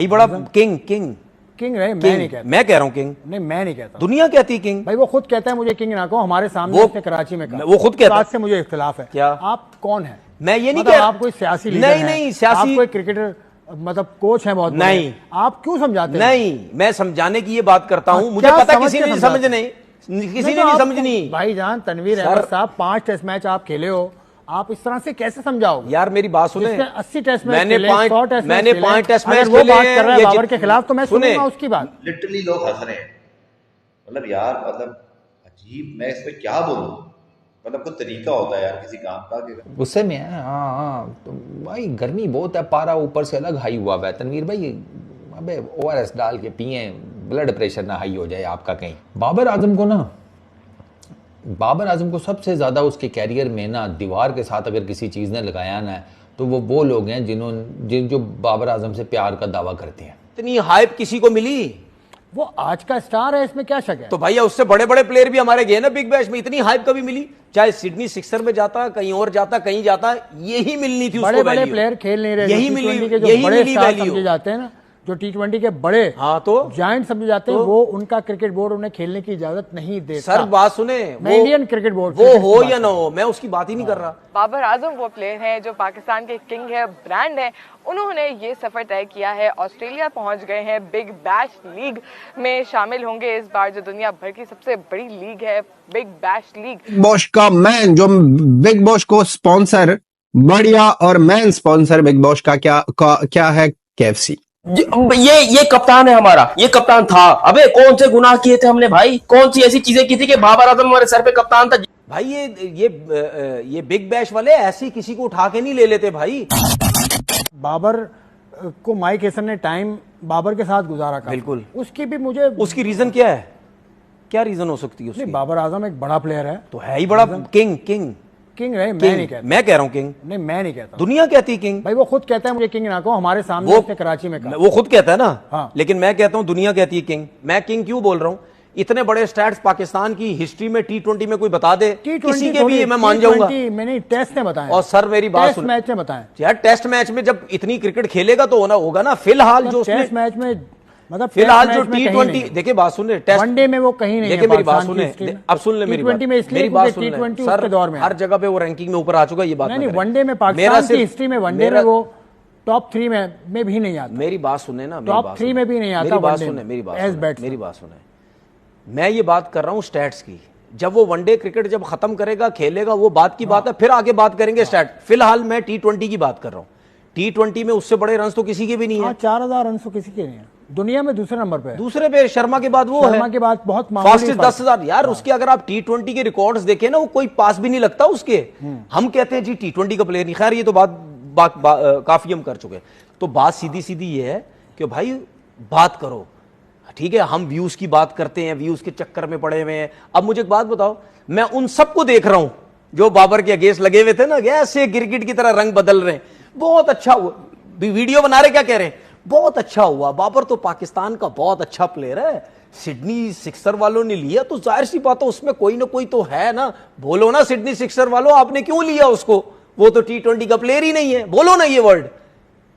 ये बड़ा king king king रहे, मैं नहीं कहता। मैं कह रहा हूँ किंग, नहीं मैं नहीं कहता। दुनिया कहती है किंग। भाई वो खुद कहता है मुझे किंग ना कहो, हमारे सामने उसने कराची में कहा। वो खुद कहता है। बात से मुझे इख्तिलाफ है। क्या आप कौन है? मैं ये नहीं मतलब कह आप कोई सियासी लीडर हैं, नहीं सियासी, आप कोई क्रिकेटर मतलब कोच है बहुत नहीं बड़े। आप क्यों समझाते हैं? नहीं, मैं समझाने की ये बात करता हूं, मुझे पता किसी ने समझने किसी ने नहीं समझनी। भाईजान तनवीर अहमद साहब 5 टेस्ट मैच आप खेले हो, आप इस तरह से कैसे समझाओगे? यार मेरी बात सुने, 80 टेस्ट मैच मैंने 5 टेस्ट मैच वो बात कर रहा है बाबर के खिलाफ, तो मैं सुनूंगा उसकी बात। लिटरली लोग हंस रहे हैं, मतलब यार मतलब अजीब, मैं इस पे क्या बोलूं? मतलब कुछ तरीका होता है यार किसी काम का कि गुस्से में है। हाँ तो भाई गर्मी बहुत है, पारा ऊपर से अलग हाई हुआ है तनवीर भाई। अबे ORS डाल के पिए, ब्लड प्रेशर ना हाई हो जाए आपका कहीं। बाबर आजम को सबसे ज़्यादा उसके कैरियर में ना दीवार के साथ अगर किसी चीज़ ने लगाया ना, तो वो लोग हैं जो बाबर आजम से प्यार का दावा करते हैं। इतनी हाइप किसी को मिली? वो आज का स्टार है, इसमें क्या शक है? तो भैया उससे बड़े बड़े प्लेयर भी हमारे गए ना बिग बैश में, इतनी हाइप कभी मिली? चाहे सिडनी सिक्सर में जाता, कहीं और जाता, कहीं जाता, यही मिलनी थी उसको। बड़े बड़े प्लेयर खेल नहीं रहे, यही मिली, जो बड़े स्टार समझे जाते हैं ना, जो T20 के बड़े तो जायंट समझे जाते हैं, वो उनका क्रिकेट बोर्ड उन्हें खेलने की इजाजत नहीं देता। सर बात सुने, मैं इंडियन क्रिकेट बोर्ड वो हो या ना हो, मैं उसकी बात ही नहीं कर रहा। बाबर आजम वो प्लेयर हैं जो पाकिस्तान के किंग है, ब्रांड है। उन्होंने ये सफर तय किया है, ऑस्ट्रेलिया पहुंच गए हैं, बिग बैश लीग में शामिल होंगे इस बार, जो दुनिया भर की सबसे बड़ी लीग है, big bash league. Big Bosch का मैन, जो बिग बॉश को स्पॉन्सर बढ़िया और मैन स्पॉन्सर बिग बॉश का क्या है? KFC। ये कप्तान है हमारा, ये कप्तान था। अबे कौन से गुनाह किए थे हमने भाई? कौन सी ऐसी चीजें की थी कि बाबर आजम हमारे सर पे कप्तान था? भाई ये बिग बैश वाले ऐसे किसी को उठा के नहीं ले लेते भाई। बाबर को माइक हेसन ने टाइम बाबर के साथ गुजारा का, बिल्कुल। उसकी भी मुझे उसकी रीजन क्या है? क्या रीजन हो सकती है उसकी? बाबर आजम एक बड़ा प्लेयर है, तो है ही बड़ा किंग किंग किंग रहे, मैं नहीं कहता। मैं कह रहा हूं किंग, नहीं मैं नहीं कहता। दुनिया कहती है किंग। भाई वो खुद कहता है मुझे किंग ना कहो, हमारे सामने उसने कराची में कहा। वो खुद कहता है ना। हाँ। लेकिन मैं कहता हूं दुनिया कहती है किंग। मैं किंग क्यों बोल रहा हूं? इतने बड़े स्टैट्स पाकिस्तान की हिस्ट्री में T20 में कोई बता दे, किसी के भी मैं मान जाऊंगा। मैंने टेस्ट ने बताया, और सर मेरी बात सुन, मैच ने बताया यार टेस्ट मैच में जब इतनी क्रिकेट खेलेगा तो होगा ना। फिलहाल जो टेस्ट मैच में मतलब फिलहाल जो T20 देखिए, बात सुन, टेस्ट वनडे में वो कहीं नहीं है। मेरी बात सुने, अब सुन ले मेरी बात। में इसलिए T20 उसके दौर में हर जगह पे वो रैंकिंग में ऊपर आ चुका है। ये बात नहीं, वनडे में पाकिस्तान की हिस्ट्री में वनडे में वो टॉप 3 में भी नहीं आता। मेरी बात सुने ना, टॉप 3 में भी नहीं आता। मेरी बात सुने, मेरी बात सुने। मैं ये बात कर रहा हूं स्टैट्स की। जब वो वनडे क्रिकेट जब खत्म करेगा, खेलेगा, वो बात की बात है, फिर आगे बात करेंगे स्टैट। फिलहाल मैं T20 की बात कर रहा हूं। T20 में उससे बड़े रन तो किसी के भी नहीं है। 4000 रन तो किसी के नहीं है दुनिया में। दूसरे नंबर पे, दूसरे पे शर्मा के बाद वो है। शर्मा के बाद बहुत फास्टेस्ट 10,000 यार उसके। अगर आप T20 के रिकॉर्ड्स देखें ना, वो कोई पास भी नहीं लगता उसके। हम कहते हैं जी T20 का प्लेयर नहीं। खैर ये तो बात काफी हम कर चुके। तो बात सीधी सीधी ये है कि भाई बात करो, ठीक है। हम व्यूज की बात करते हैं, व्यूज के चक्कर में पड़े हुए हैं। अब मुझे एक बात बताओ, मैं उन सबको देख रहा हूं जो बाबर के अगेंस्ट लगे हुए थे ना, ऐसे गिरगिट की तरह रंग बदल रहे हैं। बहुत अच्छा हुआ, वीडियो बना रहे, क्या कह रहे हैं, बहुत अच्छा हुआ। बाबर तो पाकिस्तान का बहुत अच्छा प्लेयर है, सिडनी सिक्सर वालों ने लिया तो जाहिर सी बात है उसमें कोई ना कोई तो है ना। बोलो ना सिडनी सिक्सर वालों, आपने क्यों लिया उसको? वो तो T20 का प्लेयर ही नहीं है। बोलो ना ये वर्ड।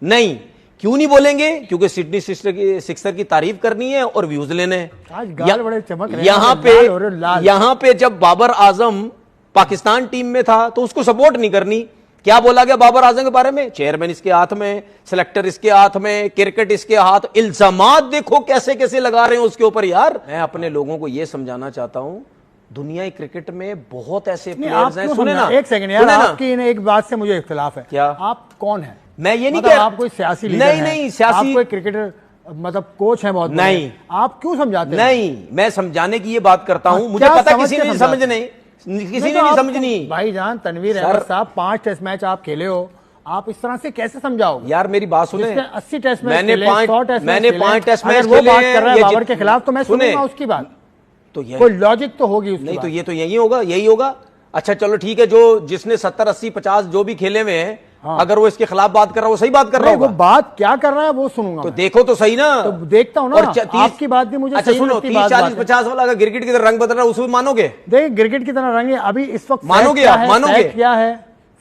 नहीं, क्यों नहीं बोलेंगे? क्योंकि सिडनी सिक्सर की तारीफ करनी है और व्यूज लेने हैं। यहां पे जब बाबर आजम पाकिस्तान टीम में था तो उसको सपोर्ट नहीं करनी। क्या बोला गया बाबर आजम के बारे में? चेयरमैन इसके हाथ में, सिलेक्टर इसके हाथ में, क्रिकेट इसके हाथ। इल्जामात देखो कैसे कैसे लगा रहे हैं उसके ऊपर। यार मैं अपने लोगों को यह समझाना चाहता हूं, दुनिया क्रिकेट में बहुत ऐसे प्लेयर्स हैं। सुने ना, एक सेकंड यार, आपकी एक बात से मुझे इख्तिलाफ है। क्या? आप कौन है? मैं ये नहीं मतलब आप कोई सियासी लीडर हैं, नहीं सियासी, आप कोई क्रिकेटर मतलब कोच है बहुत नहीं, आप क्यों समझाते हैं? नहीं, मैं समझाने की ये बात करता हूं। मुझे पता किसी ने समझने, किसी ने नहीं समझनी। भाईजान तनवीर अहमद साहब 5 टेस्ट मैच आप खेले हो, आप इस तरह से कैसे समझाओगे? यार मेरी बात सुने, 80 टेस्ट मैच मैंने 5 टेस्ट मैच वो बात कर रहा है बाबर के खिलाफ, तो मैं सुनूंगा उसकी बात। तो कोई लॉजिक तो होगी उसकी। नहीं तो ये तो यही होगा। अच्छा चलो ठीक है, जो जिसने 70 80 50 जो भी खेले हुए हैं, अगर वो इसके खिलाफ बात कर रहा है, वो सही बात कर रहा है। वो बात क्या कर रहा है वो सुनूंगा। तो देखो तो सही ना, तो देखता हूँ ना। आपकी बात भी मुझे अच्छा सुनो, 30 40 50 वाला अगर गिरगिट की तरह रंग बदल रहा है, उसमें मानोगे? देखिए गिरगिट की तरह रंग अभी इस वक्त मानोगे? आप मानोगे क्या है?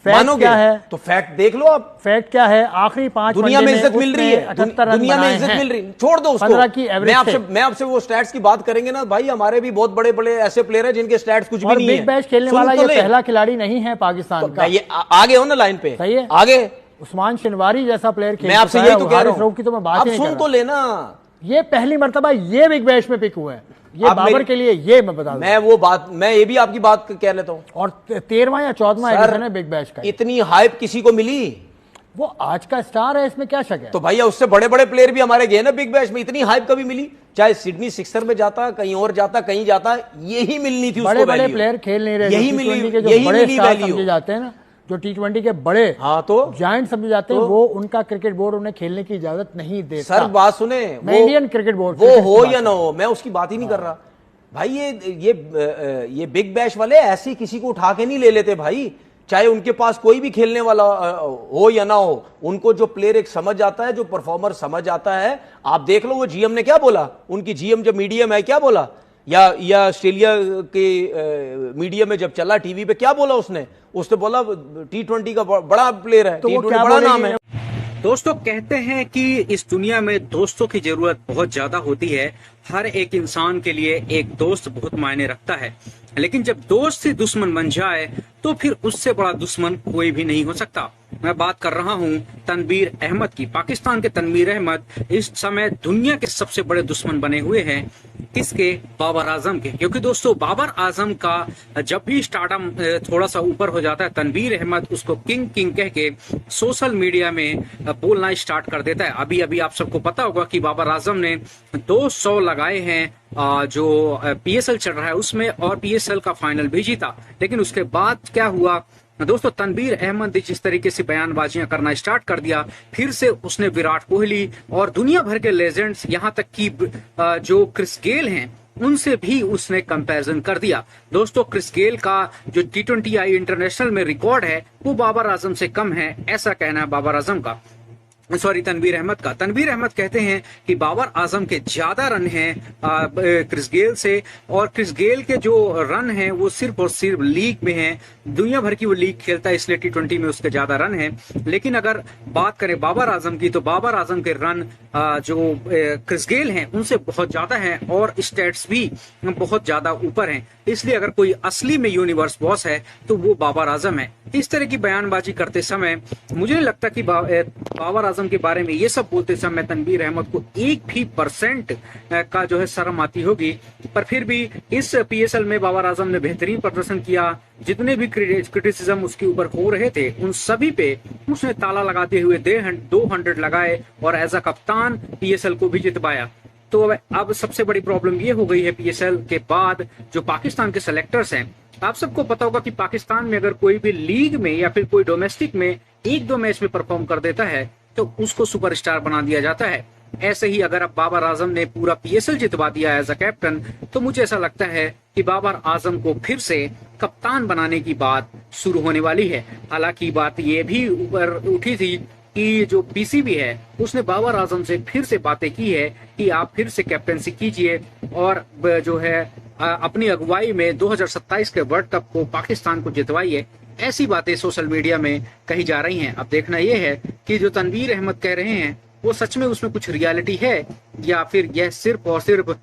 फैक्ट मानोगे क्या है? तो फैक्ट देख लो आप। फैक्ट क्या है? आखिरी 5 दुनिया में इज्जत मिल रही है, 78 रन दुनिया में बनाए इज्जत हैं। मिल रही है, छोड़ दो उसको। 15 की एवरेज मैं आपसे वो स्टैट्स की बात करेंगे ना भाई, हमारे भी बहुत बड़े बड़े ऐसे प्लेयर हैं जिनके स्टैट्स कुछ भी और नहीं है। बिग बैश खेलने सुन वाला तो ये ले। पहला खिलाड़ी नहीं है पाकिस्तान का। ये आगे हो ना लाइन पे, सही है। आगे उस्मान शनवारी जैसा प्लेयर खेल मैं आपसे चुका यही है, तो कह रहा हारिस रऊफ की हूं, तो मैं बात आप ही नहीं सुन कर तो रहा। लेना। ये पहली मर्तबा ये बिग बैश में पिक हुए हैं, ये आप बाबर मेरी- के लिए, ये मैं बता दूं। मैं ये भी आपकी बात कह लेता हूँ। और 13वां या 14वां एडिशन है बिग बैश का। इतनी हाइप किसी को मिली? वो आज का स्टार है, इसमें क्या शक है? तो भैया उससे बड़े बड़े प्लेयर भी हमारे गए ना बिग बैश में, इतनी हाइप कभी मिली? चाहे सिडनी सिक्सर में जाता, कहीं और जाता, कहीं जाता, यही मिलनी थी उसको बड़े बड़े value। प्लेयर खेल नहीं रहे, यही जो मिली, T20 के जो यही बड़े मिली स्टार value। समझे जाते हैं ना, जो T20 के बड़े हाँ तो जायंट समझे जाते हैं, वो उनका क्रिकेट बोर्ड उन्हें खेलने की इजाजत नहीं देता। सर बात सुने, मैं इंडियन क्रिकेट बोर्ड वो हो या ना हो, मैं उसकी बात ही नहीं कर रहा भाई। ये बिग बैश वाले ऐसे किसी को उठा के नहीं ले लेते भाई, चाहे उनके पास कोई भी खेलने वाला हो या ना हो। उनको जो प्लेयर एक समझ आता है, जो परफॉर्मर समझ आता है। आप देख लो वो जीएम ने क्या बोला, उनकी जीएम जब मीडियम है क्या बोला, या ऑस्ट्रेलिया के मीडिया में जब चला टीवी पे क्या बोला उसने बोला T20 का बड़ा प्लेयर है, तो वो T20 क्या बड़ा नाम बोलेंगे? है। दोस्तों कहते हैं कि इस दुनिया में दोस्तों की जरूरत बहुत ज्यादा होती है। हर एक इंसान के लिए एक दोस्त बहुत मायने रखता है, लेकिन जब दोस्त ही दुश्मन बन जाए तो फिर उससे बड़ा दुश्मन कोई भी नहीं हो सकता। मैं बात कर रहा हूं तनवीर अहमद की। पाकिस्तान के तनवीर अहमद इस समय दुनिया के सबसे बड़े दुश्मन बने हुए हैं। किसके? बाबर आजम के। क्योंकि दोस्तों बाबर आजम का जब भी स्टारडम थोड़ा सा ऊपर हो जाता है, तनवीर अहमद उसको किंग किंग कह के सोशल मीडिया में बोलना स्टार्ट कर देता है। अभी अभी आप सबको पता होगा कि बाबर आजम ने 200 लगाए हैं जो PSL चल रहा है उसमें, और PSL का फाइनल भी जीता। लेकिन उसके बाद क्या हुआ दोस्तों, तनवीर अहमद ने जिस तरीके से बयानबाजियां करना स्टार्ट कर दिया, फिर से उसने विराट कोहली और दुनिया भर के लेजेंड्स, यहां तक कि जो क्रिस गेल हैं उनसे भी उसने कंपैरिजन कर दिया। दोस्तों क्रिस गेल का जो T20I इंटरनेशनल में रिकॉर्ड है वो बाबर आजम से कम है, ऐसा कहना है बाबर आजम का, सॉरी तनवीर अहमद का। तनवीर अहमद कहते हैं कि बाबर आजम के ज्यादा रन हैं क्रिस गेल से, और क्रिस गेल के जो रन हैं वो सिर्फ और सिर्फ लीग में हैं। दुनिया भर की वो लीग खेलता है, इसलिए T20 में उसके ज्यादा रन हैं। लेकिन अगर बात करें बाबर आजम की, तो बाबर आजम के रन जो क्रिस गेल हैं उनसे बहुत ज्यादा हैं, और स्टैट्स भी बहुत ज्यादा ऊपर हैं। इसलिए अगर कोई असली में यूनिवर्स बॉस है तो वो बाबर आजम है। इस तरह की बयानबाजी करते समय मुझे नहीं लगता कि बाबर आजम के बारे में ये सब बोलते समय तनवीर अहमद को 1% का जो है शर्म आती होगी। पर फिर भी इस PSL में बाबर आजम ने बेहतरीन प्रदर्शन किया। जितने भी क्रिटिसिज्म उसके ऊपर हो रहे थे उन सभी पे उसने ताला लगाते हुए 200 लगाए, और एज अ कप्तान PSL को भी जितवाया। तो अब सबसे बड़ी प्रॉब्लम ये हो गई है PSL के बाद जो पाकिस्तान के सेलेक्टर्स हैं। आप सबको पता होगा कि पाकिस्तान में अगर कोई भी लीग में या फिर कोई डोमेस्टिक में 1-2 मैच में परफॉर्म कर देता है तो उसको सुपरस्टार बना दिया जाता है। ऐसे ही अगर अब बाबर आजम ने पूरा PSL जितवा दिया एज अ कैप्टन, तो मुझे ऐसा लगता है कि बाबर आजम को फिर से कप्तान बनाने की बात शुरू होने वाली है। हालांकि बात ये भी ऊपर उठी थी कि जो PCB है उसने बाबर आजम से फिर से बातें की है कि आप फिर से कैप्टनसी कीजिए, और जो है अपनी अगुवाई में 2027 के वर्ल्ड कप को पाकिस्तान को जितवाइए। ऐसी बातें सोशल मीडिया में कही जा रही हैं। अब देखना यह है कि जो तनवीर अहमद कह रहे हैं वो सच में उसमें कुछ रियलिटी है, या फिर यह सिर्फ और सिर्फ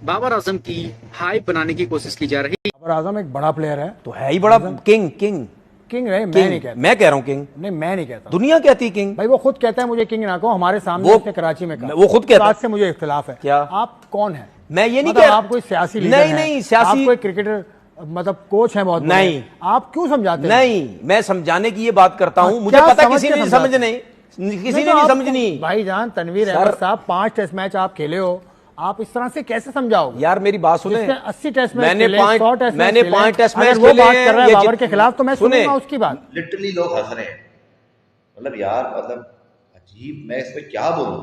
बाबर आजम की हाइप बनाने की कोशिश की जा रही है। बाबर आजम एक बड़ा प्लेयर है, तो है ही बड़ा किंग किंग किंग है, मैं नहीं कहता। मैं कह रहा हूं किंग, नहीं मैं नहीं कहता, दुनिया कहती है किंग। भाई वो खुद कहता है मुझे किंग ना कहो, हमारे सामने उसने कराची में कहा, वो खुद कहता है। बात से मुझे इख्तिलाफ है। क्या? आप कौन है? मैं ये नहीं मतलब कह रहा, आप कोई सियासी लीडर नहीं हैं, नहीं सियासी, आप कोई क्रिकेटर मतलब कोच है बहुत बड़े। नहीं। आप क्यों समझाते हैं? नहीं, मैं समझाने की ये बात करता हूं, मुझे क्या पता समझ किसी के ने समझाते समझ नहीं, किसी ने तो नहीं आप- समझनी। भाईजान तनवीर अहमद साहब 5 टेस्ट मैच आप खेले हो, आप इस तरह से कैसे समझाओगे? यार मेरी बात सुने, जिसने 80 टेस्ट मैच मैंने खेले, 5 100 टेस्ट मैच मैंने खेले, 5 टेस्ट अगर मैच वो खेले बात कर रहा है ये बाबर के खिलाफ तो मैं सुने, सुनूंगा उसकी बात। लिटरली लोग हंस रहे हैं। मतलब यार मतलब अजीब, मैं इस पे क्या बोलूं।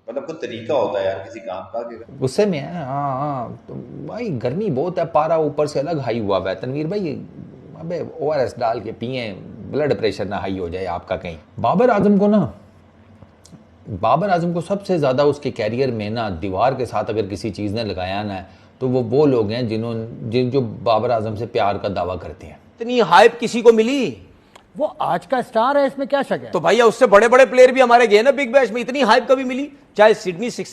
मतलब कोई तरीका होता है यार किसी काम का कि गुस्से में है। हाँ तो भाई गर्मी बहुत है, पारा ऊपर से अलग हाई हुआ है तनवीर भाई। अबे ORS डाल के पिए, ब्लड प्रेशर ना हाई हो जाए आपका कहीं। बाबर आजम को सबसे ज्यादा उसके कैरियर में ना दीवार के साथ अगर किसी चीज ने लगाया ना है तो वो लोग हैं जो बाबर आजम से प्यार का दावा करते हैं। इतनी हाइप किसी को मिली? वो आज का स्टार है, इसमें क्या शक है। तो भैया उससे बड़े बड़े प्लेयर भी हमारे गए ना बिग बैश में, इतनी हाइप कभी मिली, चाहे सिडनी